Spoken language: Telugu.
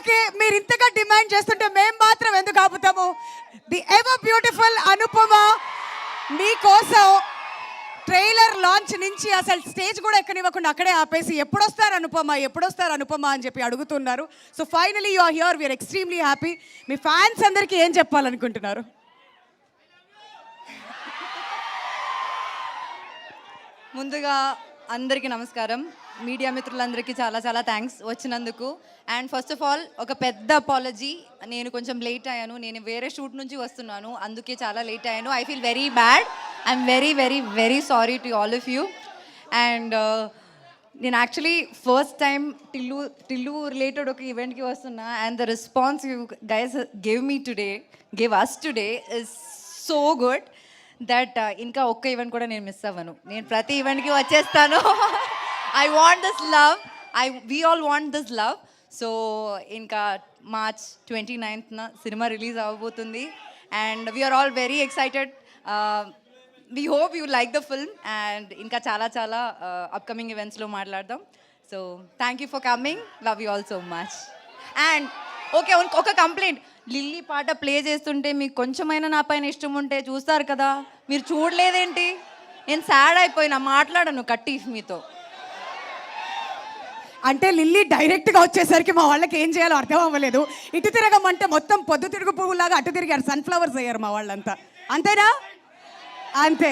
ఓకే, మీరు ఇంతగా డిమాండ్ చేస్తుంటే మేము మాత్రం ఎందుకు ఆపుతాము? ది ఎవర్ బ్యూటిఫుల్ అనుపమ మీకోసం ట్రైలర్ లాంచ్ నుంచి అసలు స్టేజ్ కూడా ఎక్కనివ్వకుండా అక్కడే ఆపేసి ఎప్పుడొస్తారు అనుపమ అని చెప్పి అడుగుతున్నారు. So finally you are here, we are extremely happy. మీ ఫ్యాన్స్ అందరికీ ఏం చెప్పాలనుకుంటున్నారు? ముందుగా అందరికీ నమస్కారం. మీడియా మిత్రులందరికీ చాలా చాలా థ్యాంక్స్ వచ్చినందుకు. అండ్ ఫస్ట్ ఆఫ్ ఆల్ ఒక పెద్ద అపాలజీ, నేను కొంచెం లేట్ అయ్యాను. నేను వేరే షూట్ నుంచి వస్తున్నాను, అందుకే చాలా లేట్ అయ్యాను. I feel very bad. I'm very very very sorry to all of you. And నేను actually first time Tillu related ఒక ఈవెంట్కి వస్తున్నా. And the response you guys gave us today is so good that ఇంకా ఒక్క ఈవెంట్ కూడా నేను మిస్ అవ్వను. నేను ప్రతి ఈవెంట్కి వచ్చేస్తాను. I want this love, we all want this love. So ఇంకా మార్చ్ 29th సినిమా రిలీజ్ అవ్వబోతుంది. And we are all very excited. We hope you like the film. And ఇంకా చాలా చాలా అప్కమింగ్ ఈవెంట్స్లో మాట్లాడదాం. So thank you for coming, love you all so much. And okay, ఒక కంప్లైంట్, లిల్లీ పాట ప్లే చేస్తుంటే మీకు కొంచెమైనా నా పైన ఇష్టం ఉంటే చూస్తారు కదా, మీరు చూడలేదేంటి? నేను సాడ్ అయిపోయినా, మాట్లాడను కట్టి మీతో. అంటే లిల్లీ డైరెక్ట్గా వచ్చేసరికి మా వాళ్ళకి ఏం చేయాలో అర్థం అవ్వలేదు. ఇటు తిరగమంటే మొత్తం పొద్దు తిరుగు పువ్వులాగా అటు తిరిగారు, సన్ఫ్లవర్స్ అయ్యారు మా వాళ్ళంతా. అంతేనా? అంతే.